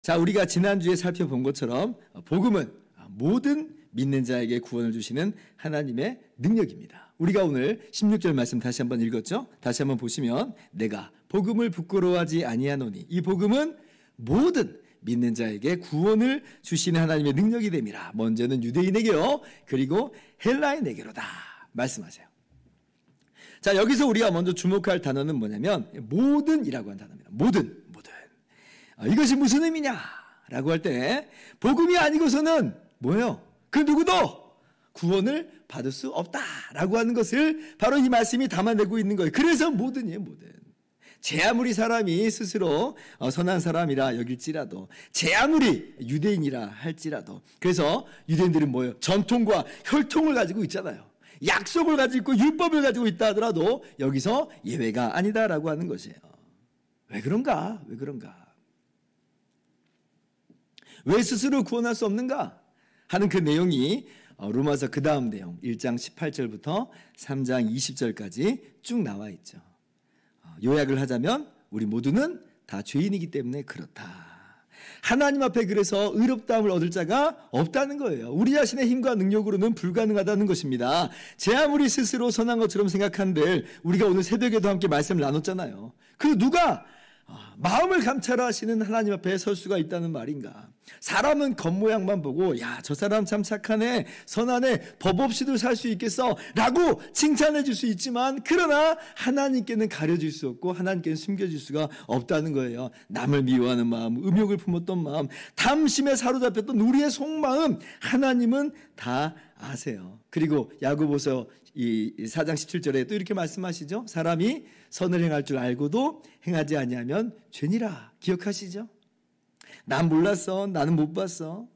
자, 우리가 지난주에 살펴본 것처럼 복음은 모든 믿는 자에게 구원을 주시는 하나님의 능력입니다. 우리가 오늘 16절 말씀 다시 한번 읽었죠? 다시 한번 보시면 내가 복음을 부끄러워하지 아니하노니 이 복음은 모든 믿는 자에게 구원을 주시는 하나님의 능력이 됨이라. 먼저는 유대인에게요, 그리고 헬라인에게로다 말씀하세요. 자, 여기서 우리가 먼저 주목할 단어는 뭐냐면 모든이라고 하는 단어입니다. 모든. 이것이 무슨 의미냐라고 할 때 복음이 아니고서는 뭐예요? 그 누구도 구원을 받을 수 없다라고 하는 것을 바로 이 말씀이 담아내고 있는 거예요. 그래서 모든이에요, 모든. 제 아무리 사람이 스스로 선한 사람이라 여길지라도, 제 아무리 유대인이라 할지라도, 그래서 유대인들은 뭐예요? 전통과 혈통을 가지고 있잖아요. 약속을 가지고 있고 율법을 가지고 있다 하더라도 여기서 예외가 아니다라고 하는 것이에요. 왜 그런가? 왜 그런가? 왜 스스로 구원할 수 없는가 하는 그 내용이 로마서 그 다음 내용 1장 18절부터 3장 20절까지 쭉 나와 있죠. 요약을 하자면 우리 모두는 다 죄인이기 때문에 그렇다. 하나님 앞에 그래서 의롭다함을 얻을 자가 없다는 거예요. 우리 자신의 힘과 능력으로는 불가능하다는 것입니다. 제 아무리 스스로 선한 것처럼 생각한들 우리가 오늘 새벽에도 함께 말씀을 나눴잖아요. 그 누가 마음을 감찰하시는 하나님 앞에 설 수가 있다는 말인가? 사람은 겉모양만 보고 야, 저 사람 참 착하네, 선하네, 법 없이도 살 수 있겠어 라고 칭찬해 줄 수 있지만, 그러나 하나님께는 가려질 수 없고 하나님께는 숨겨질 수가 없다는 거예요. 남을 미워하는 마음, 음욕을 품었던 마음, 탐심에 사로잡혔던 우리의 속마음, 하나님은 다 아세요. 그리고 야고보서 이 4장 17절에 또 이렇게 말씀하시죠. 사람이 선을 행할 줄 알고도 행하지 아니하면 죄니라. 기억하시죠? 난 몰랐어. 나는 못 봤어.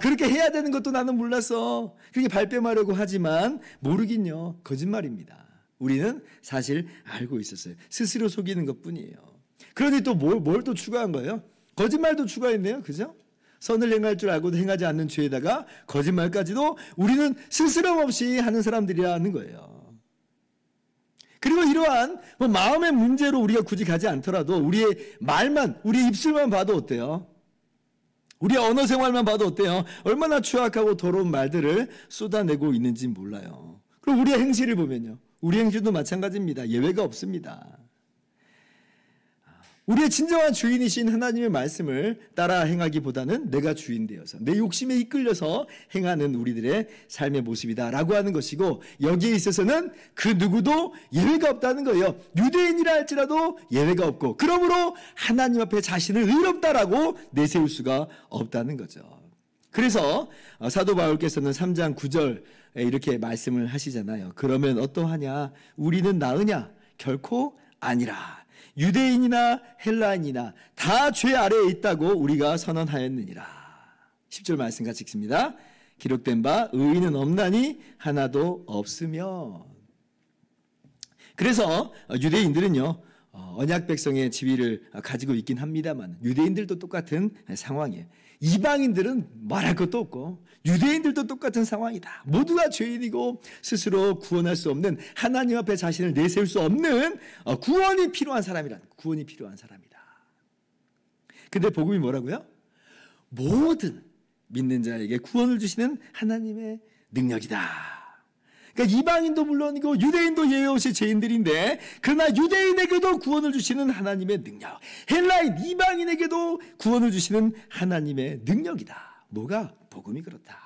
그렇게 해야 되는 것도 나는 몰랐어. 그렇게 발뺌하려고 하지만 모르긴요. 거짓말입니다. 우리는 사실 알고 있었어요. 스스로 속이는 것뿐이에요. 그러니 또 뭘 또 추가한 거예요? 거짓말도 추가했네요. 그죠? 선을 행할 줄 알고도 행하지 않는 죄에다가 거짓말까지도 우리는 스스럼 없이 하는 사람들이라는 거예요. 그리고 이러한 마음의 문제로 우리가 굳이 가지 않더라도 우리의 말만, 우리의 입술만 봐도 어때요? 우리의 언어 생활만 봐도 어때요? 얼마나 추악하고 더러운 말들을 쏟아내고 있는지 몰라요. 그리고 우리의 행실을 보면요, 우리 행실도 마찬가지입니다. 예외가 없습니다. 우리의 진정한 주인이신 하나님의 말씀을 따라 행하기보다는 내가 주인 되어서 내 욕심에 이끌려서 행하는 우리들의 삶의 모습이다라고 하는 것이고, 여기에 있어서는 그 누구도 예외가 없다는 거예요. 유대인이라 할지라도 예외가 없고, 그러므로 하나님 앞에 자신을 의롭다라고 내세울 수가 없다는 거죠. 그래서 사도 바울께서는 3장 9절에 이렇게 말씀을 하시잖아요. 그러면 어떠하냐? 우리는 나으냐? 결코 아니라. 유대인이나 헬라인이나 다 죄 아래에 있다고 우리가 선언하였느니라. 10절 말씀 같이 읽습니다. 기록된 바 의인은 없나니 하나도 없으며. 그래서 유대인들은요, 언약 백성의 지위를 가지고 있긴 합니다만 유대인들도 똑같은 상황이에요. 이방인들은 말할 것도 없고 유대인들도 똑같은 상황이다. 모두가 죄인이고 스스로 구원할 수 없는, 하나님 앞에 자신을 내세울 수 없는 구원이 필요한 사람이란, 구원이 필요한 사람이다. 근데 복음이 뭐라고요? 모든 믿는 자에게 구원을 주시는 하나님의 능력이다. 그러니까 이방인도 물론이고 유대인도 예외 없이 죄인들인데, 그러나 유대인에게도 구원을 주시는 하나님의 능력, 헬라인 이방인에게도 구원을 주시는 하나님의 능력이다. 뭐가? 복음이 그렇다.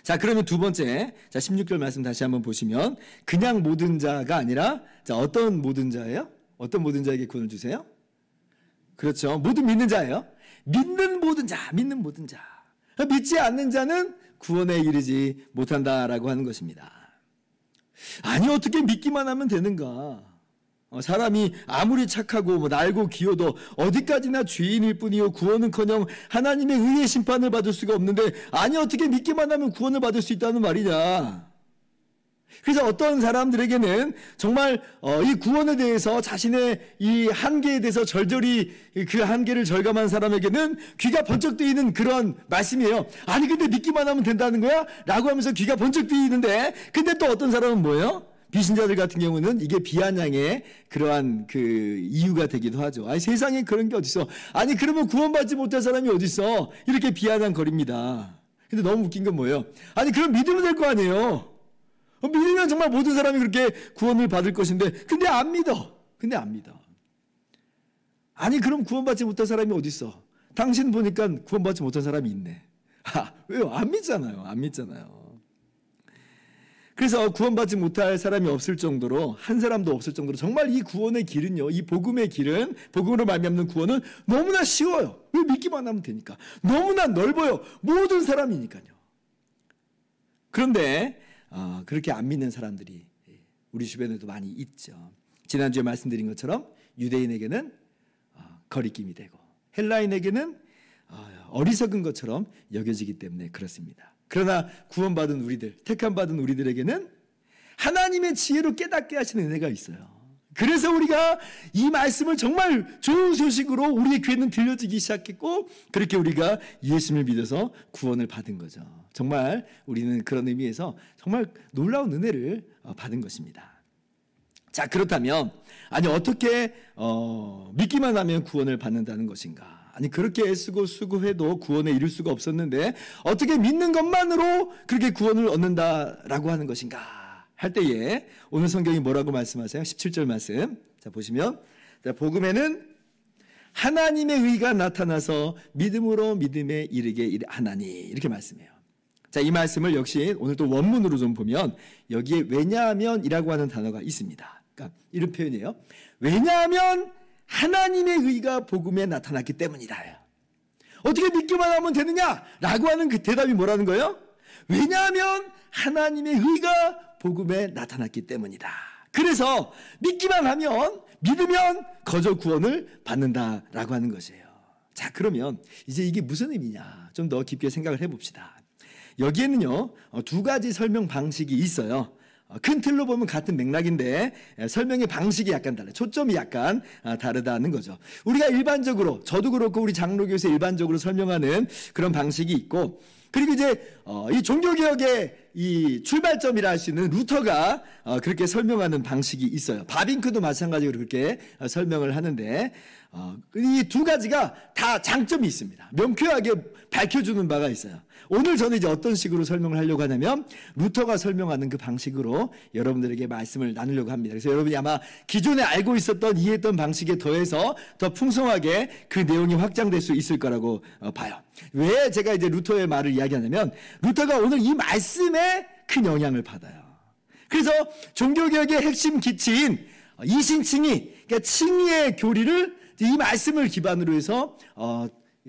자, 그러면 두 번째, 자 16절 말씀 다시 한번 보시면, 그냥 모든 자가 아니라, 자 어떤 모든 자예요? 어떤 모든 자에게 구원을 주세요? 그렇죠, 모든 믿는 자예요. 믿는 모든 자, 믿는 모든 자. 믿지 않는 자는 구원에 이르지 못한다라고 하는 것입니다. 아니, 어떻게 믿기만 하면 되는가? 사람이 아무리 착하고 날고 기어도 어디까지나 죄인일 뿐이요 구원은커녕 하나님의 의의 심판을 받을 수가 없는데, 아니 어떻게 믿기만 하면 구원을 받을 수 있다는 말이냐? 그래서 어떤 사람들에게는 정말 이 구원에 대해서, 자신의 이 한계에 대해서 절절히 그 한계를 절감한 사람에게는 귀가 번쩍 뜨이는 그런 말씀이에요. 아니 근데 믿기만 하면 된다는 거야? 라고 하면서 귀가 번쩍 뜨이는데, 근데 또 어떤 사람은 뭐예요? 비신자들 같은 경우는 이게 비아냥의 그러한 그 이유가 되기도 하죠. 아니, 세상에 그런 게 어딨어. 아니, 그러면 구원받지 못할 사람이 어딨어. 이렇게 비아냥거립니다. 근데 너무 웃긴 건 뭐예요? 아니, 그럼 믿으면 될 거 아니에요. 믿으면 정말 모든 사람이 그렇게 구원을 받을 것인데, 근데 안 믿어. 아니, 그럼 구원받지 못할 사람이 어딨어. 당신 보니까 구원받지 못한 사람이 있네. 왜요? 안 믿잖아요. 그래서 구원받지 못할 사람이 없을 정도로, 한 사람도 없을 정도로 정말 이 구원의 길은요, 이 복음의 길은, 복음으로 말미암는 구원은 너무나 쉬워요. 왜? 믿기만 하면 되니까. 너무나 넓어요. 모든 사람이니까요. 그런데 그렇게 안 믿는 사람들이 우리 주변에도 많이 있죠. 지난주에 말씀드린 것처럼 유대인에게는 거리낌이 되고 헬라인에게는 어리석은 것처럼 여겨지기 때문에 그렇습니다. 그러나 구원받은 우리들, 택함받은 우리들에게는 하나님의 지혜로 깨닫게 하시는 은혜가 있어요. 그래서 우리가 이 말씀을 정말 좋은 소식으로 우리의 귀에는 들려지기 시작했고, 그렇게 우리가 예수님을 믿어서 구원을 받은 거죠. 정말 우리는 그런 의미에서 정말 놀라운 은혜를 받은 것입니다. 자, 그렇다면 아니, 어떻게 믿기만 하면 구원을 받는다는 것인가? 아니, 그렇게 애쓰고 수고해도 구원에 이를 수가 없었는데 어떻게 믿는 것만으로 그렇게 구원을 얻는다라고 하는 것인가 할 때에 오늘 성경이 뭐라고 말씀하세요? 17절 말씀. 자, 보시면, 자, 복음에는 하나님의 의가 나타나서 믿음으로 믿음에 이르게 하나니, 이렇게 말씀해요. 자, 이 말씀을 역시 오늘 또 원문으로 좀 보면 여기에 왜냐하면이라고 하는 단어가 있습니다. 그러니까 이런 표현이에요. 왜냐하면 하나님의 의가 복음에 나타났기 때문이다. 어떻게 믿기만 하면 되느냐라고 하는 그 대답이 뭐라는 거예요? 왜냐하면 하나님의 의가 복음에 나타났기 때문이다. 그래서 믿기만 하면, 믿으면 거저 구원을 받는다라고 하는 것이에요. 자, 그러면 이제 이게 무슨 의미냐 좀 더 깊게 생각을 해봅시다. 여기에는요, 두 가지 설명 방식이 있어요. 큰 틀로 보면 같은 맥락인데 설명의 방식이 약간 달라요. 초점이 약간 다르다는 거죠. 우리가 일반적으로, 저도 그렇고 우리 장로교에서 일반적으로 설명하는 그런 방식이 있고, 그리고 이제 이 종교개혁의 이 출발점이라 할 수 있는 루터가 그렇게 설명하는 방식이 있어요. 바빙크도 마찬가지로 그렇게 설명을 하는데, 이 두 가지가 다 장점이 있습니다. 명쾌하게 밝혀주는 바가 있어요. 오늘 저는 이제 어떤 식으로 설명을 하려고 하냐면 루터가 설명하는 그 방식으로 여러분들에게 말씀을 나누려고 합니다. 그래서 여러분이 아마 기존에 알고 있었던, 이해했던 방식에 더해서 더 풍성하게 그 내용이 확장될 수 있을 거라고 봐요. 왜 제가 이제 루터의 말을 이야기하냐면, 루터가 오늘 이 말씀에 큰 영향을 받아요. 그래서 종교개혁의 핵심 기치인 이신칭의, 그러니까 칭의의 교리를 이 말씀을 기반으로 해서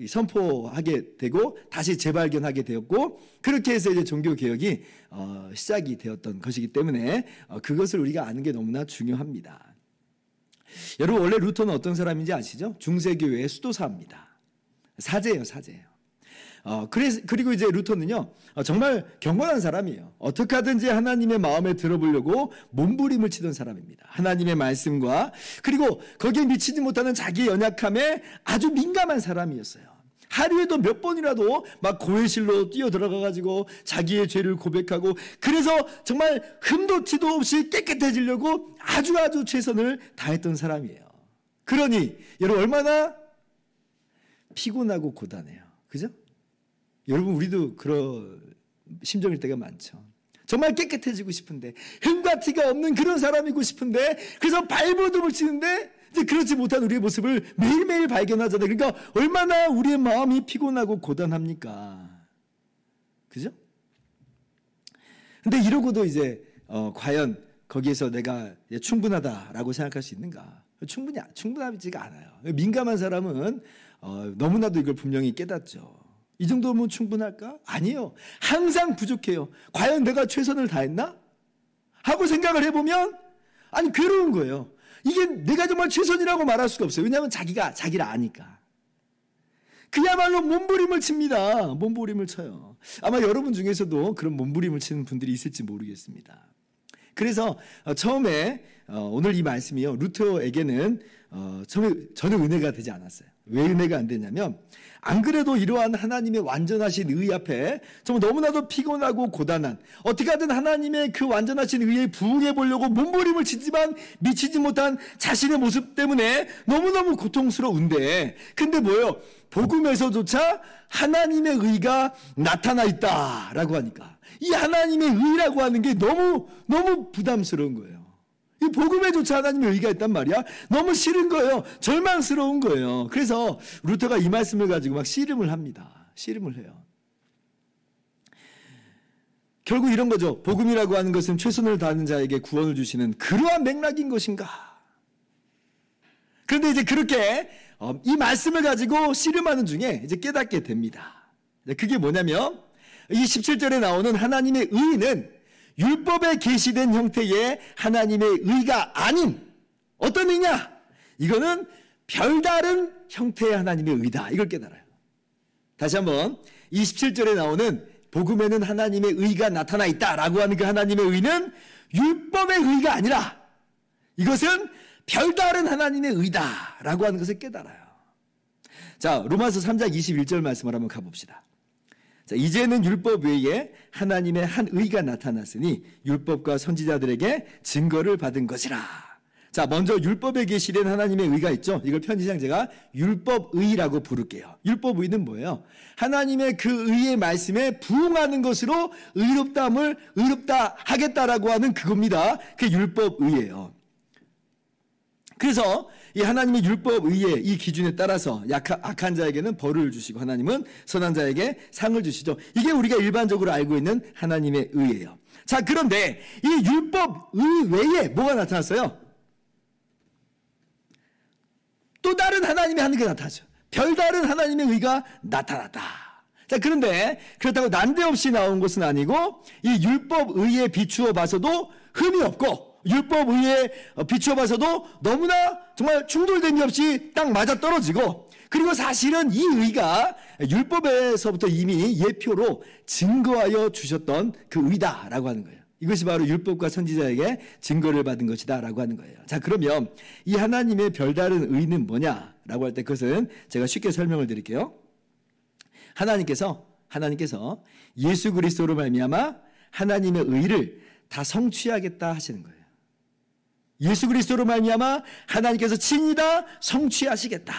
선포하게 되고 다시 재발견하게 되었고, 그렇게 해서 이제 종교개혁이 시작이 되었던 것이기 때문에 그것을 우리가 아는 게 너무나 중요합니다. 여러분, 원래 루터는 어떤 사람인지 아시죠? 중세교회의 수도사입니다. 사제예요. 그리고 이제 루터는요, 정말 경건한 사람이에요. 어떻게 하든지 하나님의 마음에 들어보려고 몸부림을 치던 사람입니다. 하나님의 말씀과, 그리고 거기에 미치지 못하는 자기의 연약함에 아주 민감한 사람이었어요. 하루에도 몇 번이라도 막 고해실로 뛰어 들어가가지고 자기의 죄를 고백하고, 그래서 정말 흠도 티도 없이 깨끗해지려고 아주 최선을 다했던 사람이에요. 그러니 여러분, 얼마나 피곤하고 고단해요. 그죠? 여러분, 우리도 그런 심정일 때가 많죠. 정말 깨끗해지고 싶은데, 흠과 티가 없는 그런 사람이고 싶은데, 그래서 발버둥을 치는데 이제 그렇지 못한 우리의 모습을 매일매일 발견하잖아요. 그러니까 얼마나 우리의 마음이 피곤하고 고단합니까? 그죠? 근데 이러고도 이제 과연 거기에서 내가 충분하다라고 생각할 수 있는가? 충분하지가 않아요. 민감한 사람은 너무나도 이걸 분명히 깨닫죠. 이 정도면 충분할까? 아니에요. 항상 부족해요. 과연 내가 최선을 다했나? 하고 생각을 해보면, 아니, 괴로운 거예요. 이게 내가 정말 최선이라고 말할 수가 없어요. 왜냐하면 자기를 아니까. 그야말로 몸부림을 칩니다. 몸부림을 쳐요. 아마 여러분 중에서도 그런 몸부림을 치는 분들이 있을지 모르겠습니다. 그래서 처음에 오늘 이 말씀이요, 루터에게는 처음에 전혀 은혜가 되지 않았어요. 왜 은혜가 안 되냐면 안 그래도 이러한 하나님의 완전하신 의 앞에 정말 너무나도 피곤하고 고단한 어떻게 하든 하나님의 그 완전하신 의에 부응해 보려고 몸부림을 치지만 미치지 못한 자신의 모습 때문에 너무너무 고통스러운데 근데 뭐예요? 복음에서조차 하나님의 의가 나타나 있다라고 하니까 이 하나님의 의라고 하는 게 너무 부담스러운 거예요. 이 복음에조차 하나님의 의가 있단 말이야. 너무 싫은 거예요. 절망스러운 거예요. 그래서 루터가 이 말씀을 가지고 막 씨름을 합니다. 씨름을 해요. 결국 이런 거죠. 복음이라고 하는 것은 최선을 다하는 자에게 구원을 주시는 그러한 맥락인 것인가. 그런데 이제 그렇게 이 말씀을 가지고 씨름하는 중에 이제 깨닫게 됩니다. 그게 뭐냐면 이 17절에 나오는 하나님의 의는 율법에 계시된 형태의 하나님의 의가 아닌 어떤 의냐? 이거는 별다른 형태의 하나님의 의다. 이걸 깨달아요. 다시 한번 27절에 나오는 복음에는 하나님의 의가 나타나 있다라고 하는 그 하나님의 의는 율법의 의가 아니라 이것은 별다른 하나님의 의다라고 하는 것을 깨달아요. 자, 로마서 3장 21절 말씀을 한번 가봅시다. 자, 이제는 율법 외에 하나님의 한 의가 나타났으니 율법과 선지자들에게 증거를 받은 것이라. 자, 먼저 율법에 계시된 하나님의 의가 있죠. 이걸 편지상 제가 율법의라고 부를게요. 율법의는 뭐예요? 하나님의 그 의의 말씀에 부응하는 것으로 의롭다 하겠다라고 하는 그겁니다. 그게 율법의예요. 그래서 이 하나님의 율법의의 이 기준에 따라서 악한 자에게는 벌을 주시고 하나님은 선한 자에게 상을 주시죠. 이게 우리가 일반적으로 알고 있는 하나님의 의예요. 자, 그런데 이 율법의 외에 뭐가 나타났어요? 또 다른 하나님의 하는 게 나타나죠. 별다른 하나님의 의가 나타났다. 자, 그런데 그렇다고 난데없이 나온 것은 아니고 이 율법의에 비추어 봐서도 흠이 없고 율법의에 비추어 봐서도 너무나 정말 충돌됨이 없이 딱 맞아떨어지고 그리고 사실은 이 의가 율법에서부터 이미 예표로 증거하여 주셨던 그 의다라고 하는 거예요. 이것이 바로 율법과 선지자에게 증거를 받은 것이다 라고 하는 거예요. 자, 그러면 이 하나님의 별다른 의는 뭐냐라고 할 때 그것은 제가 쉽게 설명을 드릴게요. 하나님께서 예수 그리스도로 말미암아 하나님의 의를 다 성취하겠다 하시는 거예요. 예수 그리스도로 말미암아 하나님께서 친히 다 성취하시겠다.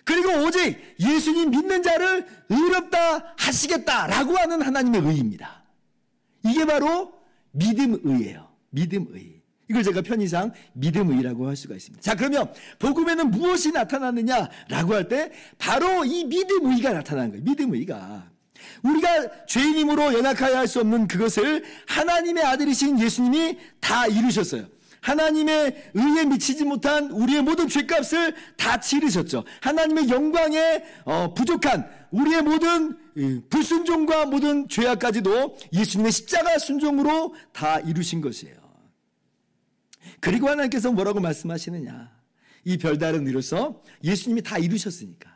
그리고 오직 예수님 믿는 자를 의롭다 하시겠다라고 하는 하나님의 의입니다. 이게 바로 믿음의예요. 믿음의. 이걸 제가 편의상 믿음의라고 할 수가 있습니다. 자, 그러면 복음에는 무엇이 나타나느냐라고 할 때 바로 이 믿음의가 나타나는 거예요. 믿음의가. 우리가 죄인임으로 연약하여 할 수 없는 그것을 하나님의 아들이신 예수님이 다 이루셨어요. 하나님의 의에 미치지 못한 우리의 모든 죄값을 다 치르셨죠. 하나님의 영광에 부족한 우리의 모든 불순종과 모든 죄악까지도 예수님의 십자가 순종으로 다 이루신 것이에요. 그리고 하나님께서 뭐라고 말씀하시느냐. 이 별다른 의로서 예수님이 다 이루셨으니까.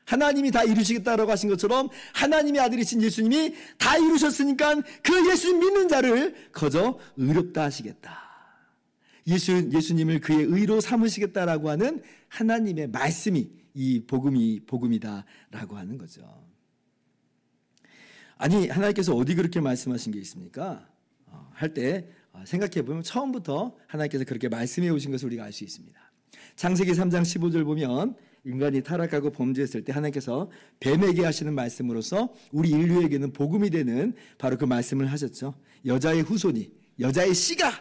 하나님이 다 이루시겠다라고 하신 것처럼 하나님의 아들이신 예수님이 다 이루셨으니까 그 예수님 믿는 자를 거저 의롭다 하시겠다. 예수님을 그의 의로 삼으시겠다라고 하는 하나님의 말씀이 이 복음이다라고 하는 거죠. 아니, 하나님께서 어디 그렇게 말씀하신 게 있습니까? 할 때 생각해 보면 처음부터 하나님께서 그렇게 말씀해 오신 것을 우리가 알 수 있습니다. 창세기 3장 15절 보면 인간이 타락하고 범죄했을 때 하나님께서 뱀에게 하시는 말씀으로서 우리 인류에게는 복음이 되는 바로 그 말씀을 하셨죠. 여자의 후손이, 여자의 씨가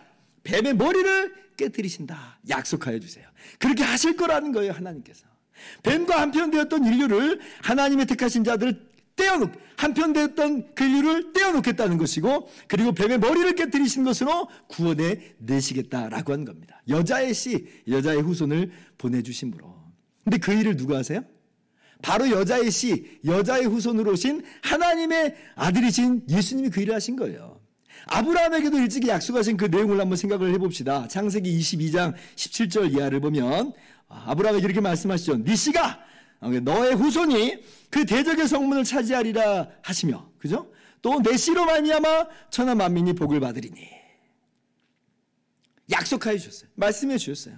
뱀의 머리를 깨뜨리신다. 약속하여 주세요. 그렇게 하실 거라는 거예요, 하나님께서. 뱀과 한편되었던 인류를 하나님의 택하신 자들을 한편되었던 그 인류를 떼어놓겠다는 것이고, 그리고 뱀의 머리를 깨뜨리신 것으로 구원해 내시겠다라고 하는 겁니다. 여자의 씨, 여자의 후손을 보내주심으로. 근데 그 일을 누가 하세요? 바로 여자의 씨, 여자의 후손으로 오신 하나님의 아들이신 예수님이 그 일을 하신 거예요. 아브라함에게도 일찍이 약속하신 그 내용을 한번 생각을 해봅시다. 창세기 22장 17절 이하를 보면 아브라함에게 이렇게 말씀하시죠. 네 씨가, 너의 후손이 그 대적의 성문을 차지하리라 하시며, 그죠? 또 내 씨로 말미암아 천하 만민이 복을 받으리니. 약속하여 주셨어요. 말씀해 주셨어요.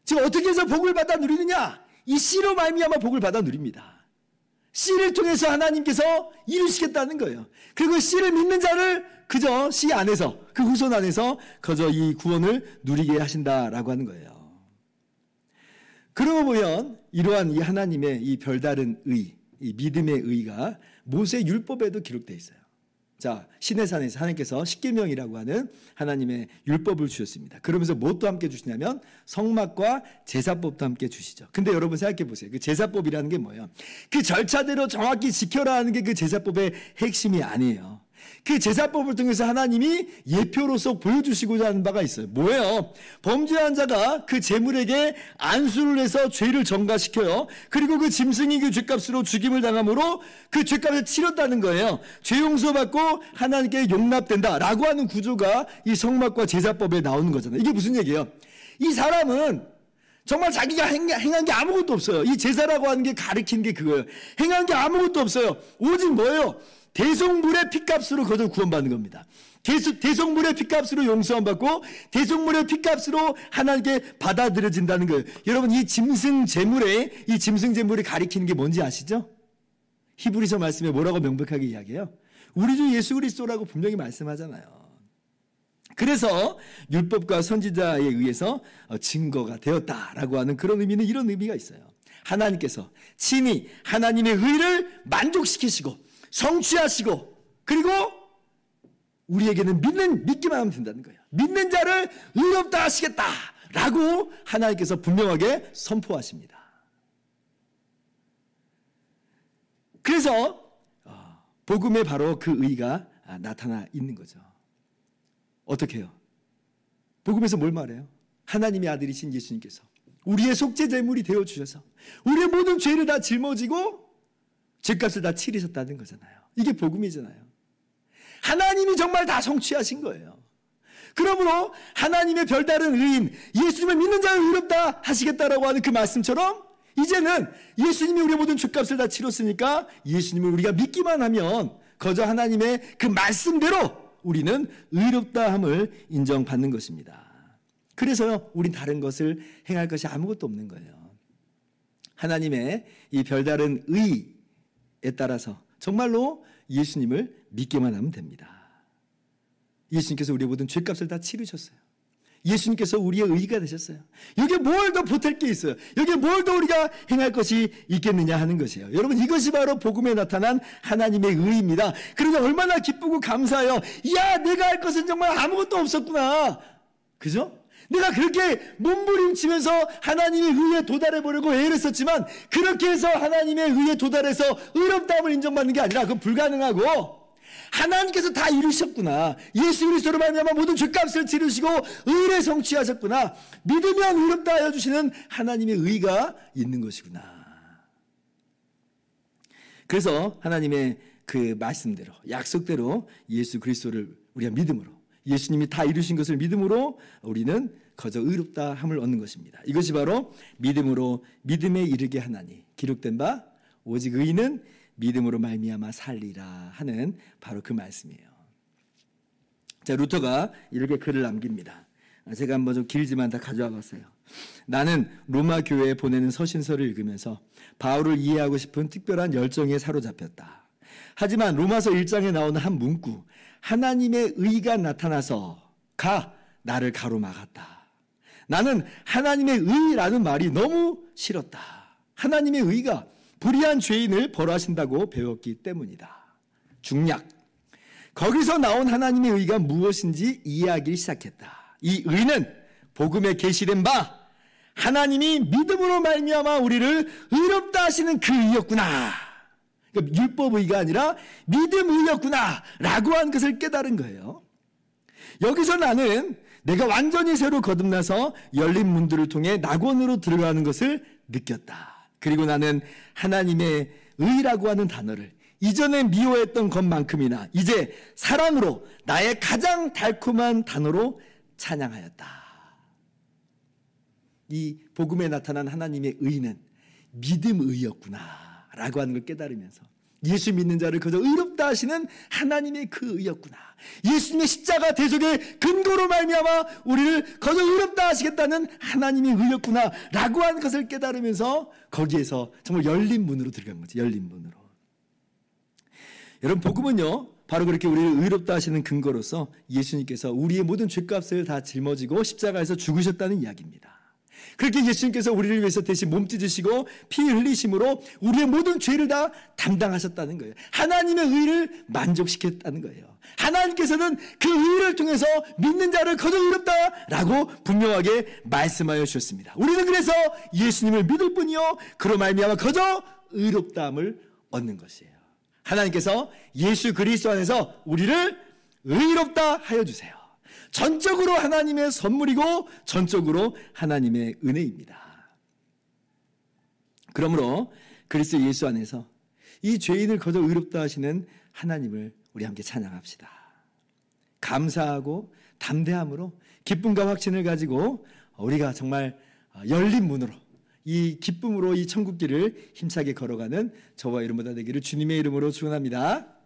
지금 어떻게 해서 복을 받아 누리느냐? 이 씨로 말미암아 복을 받아 누립니다. 씨를 통해서 하나님께서 이루시겠다는 거예요. 그리고 씨를 믿는 자를 그저 씨 안에서, 그 후손 안에서 그저 이 구원을 누리게 하신다라고 하는 거예요. 그러고 보면 이러한 이 하나님의 이 별다른 의, 이 믿음의 의가 모세 율법에도 기록되어 있어요. 자, 시내산에서 하나님께서 십계명이라고 하는 하나님의 율법을 주셨습니다. 그러면서 무엇도 함께 주시냐면 성막과 제사법도 함께 주시죠. 근데 여러분 생각해 보세요. 그 제사법이라는 게 뭐예요? 그 절차대로 정확히 지켜라 하는 게 그 제사법의 핵심이 아니에요. 그 제사법을 통해서 하나님이 예표로서 보여주시고자 하는 바가 있어요. 뭐예요? 범죄한 자가 그 제물에게 안수를 해서 죄를 전가시켜요. 그리고 그 짐승이 그 죄값으로 죽임을 당함으로 그 죄값을 치렀다는 거예요. 죄 용서받고 하나님께 용납된다라고 하는 구조가 이 성막과 제사법에 나오는 거잖아요. 이게 무슨 얘기예요? 이 사람은 정말 자기가 행한 게 아무것도 없어요. 이 제사라고 하는 게 가리킨 게 그거예요. 행한 게 아무것도 없어요. 오직 뭐예요? 대속물의 피값으로 거저 구원받는 겁니다. 대속물의 피값으로 용서함 받고 대속물의 피값으로 하나님께 받아들여진다는 거예요. 여러분 이 짐승 제물이 가리키는 게 뭔지 아시죠? 히브리서 말씀에 뭐라고 명백하게 이야기해요? 우리 주 예수 그리스도라고 분명히 말씀하잖아요. 그래서 율법과 선지자에 의해서 증거가 되었다라고 하는 그런 의미는 이런 의미가 있어요. 하나님께서 친히 하나님의 의를 만족시키시고 성취하시고 그리고 우리에게는 믿기만 하면 된다는 거예요. 믿는 자를 의롭다 하시겠다라고 하나님께서 분명하게 선포하십니다. 그래서 복음에 바로 그 의가 나타나 있는 거죠. 어떻게 해요? 복음에서 뭘 말해요? 하나님의 아들이신 예수님께서 우리의 속죄 제물이 되어주셔서 우리의 모든 죄를 다 짊어지고 죄값을 다 치르셨다는 거잖아요. 이게 복음이잖아요. 하나님이 정말 다 성취하신 거예요. 그러므로 하나님의 별다른 의인 예수님을 믿는 자를 의롭다 하시겠다라고 하는 그 말씀처럼 이제는 예수님이 우리의 모든 죄값을 다 치렀으니까 예수님을 우리가 믿기만 하면 거저 하나님의 그 말씀대로 우리는 의롭다함을 인정받는 것입니다. 그래서요, 우린 다른 것을 행할 것이 아무것도 없는 거예요. 하나님의 이 별다른 의에 따라서 정말로 예수님을 믿기만 하면 됩니다. 예수님께서 우리의 모든 죄값을 다 치르셨어요. 예수님께서 우리의 의가 되셨어요. 여기에 뭘 더 보탤 게 있어요? 여기에 뭘 더 우리가 행할 것이 있겠느냐 하는 것이에요. 여러분 이것이 바로 복음에 나타난 하나님의 의입니다. 그러니 얼마나 기쁘고 감사해요. 야, 내가 할 것은 정말 아무것도 없었구나. 그죠? 내가 그렇게 몸부림치면서 하나님의 의에 도달해 보려고 애를 썼지만 그렇게 해서 하나님의 의에 도달해서 의롭다함을 인정받는 게 아니라 그건 불가능하고 하나님께서 다 이루셨구나. 예수 그리스도로 말미암아 모든 죄값을 치르시고 의를 성취하셨구나. 믿으면 의롭다 하여 주시는 하나님의 의가 있는 것이구나. 그래서 하나님의 그 말씀대로 약속대로 예수 그리스도를 우리가 믿음으로 예수님이 다 이루신 것을 믿음으로 우리는 거저 의롭다 함을 얻는 것입니다. 이것이 바로 믿음으로 믿음에 이르게 하나니 기록된 바 오직 의인은 믿음으로 말미암아 살리라 하는 바로 그 말씀이에요. 자, 루터가 이렇게 글을 남깁니다. 제가 한번 좀 길지만 다 가져와 봤어요. 나는 로마 교회에 보내는 서신서를 읽으면서 바울을 이해하고 싶은 특별한 열정에 사로잡혔다. 하지만 로마서 1장에 나오는 한 문구 하나님의 의가 나타나서가 나를 가로막았다. 나는 하나님의 의라는 말이 너무 싫었다. 하나님의 의가 불의한 죄인을 벌하신다고 배웠기 때문이다. 중략. 거기서 나온 하나님의 의가 무엇인지 이해하기 시작했다. 이 의는 복음에 계시된 바 하나님이 믿음으로 말미암아 우리를 의롭다 하시는 그 의였구나. 그러니까 율법 의가 아니라 믿음 의였구나 라고 한 것을 깨달은 거예요. 여기서 나는 내가 완전히 새로 거듭나서 열린 문들을 통해 낙원으로 들어가는 것을 느꼈다. 그리고 나는 하나님의 의라고 하는 단어를 이전에 미워했던 것만큼이나 이제 사랑으로 나의 가장 달콤한 단어로 찬양하였다. 이 복음에 나타난 하나님의 의는 믿음 의였구나 라고 하는 걸 깨달으면서 예수 믿는 자를 거저 의롭다 하시는 하나님의 그 의였구나. 예수님의 십자가 대속의 근거로 말미암아 우리를 거저 의롭다 하시겠다는 하나님의 의였구나 라고 하는 것을 깨달으면서 거기에서 정말 열린 문으로 들어간 거죠. 열린 문으로. 여러분, 복음은요 바로 그렇게 우리를 의롭다 하시는 근거로서 예수님께서 우리의 모든 죄값을 다 짊어지고 십자가에서 죽으셨다는 이야기입니다. 그렇게 예수님께서 우리를 위해서 대신 몸 찢으시고 피 흘리심으로 우리의 모든 죄를 다 담당하셨다는 거예요. 하나님의 의를 만족시켰다는 거예요. 하나님께서는 그 의를 통해서 믿는 자를 거저 의롭다라고 분명하게 말씀하여 주셨습니다. 우리는 그래서 예수님을 믿을 뿐이요 그로 말미암아 거저 의롭다함을 얻는 것이에요. 하나님께서 예수 그리스도 안에서 우리를 의롭다 하여 주세요. 전적으로 하나님의 선물이고 전적으로 하나님의 은혜입니다. 그러므로 그리스도 예수 안에서 이 죄인을 거저 의롭다 하시는 하나님을 우리 함께 찬양합시다. 감사하고 담대함으로 기쁨과 확신을 가지고 우리가 정말 열린 문으로 이 기쁨으로 이 천국길을 힘차게 걸어가는 저와 여러분들 되기를 주님의 이름으로 축원합니다.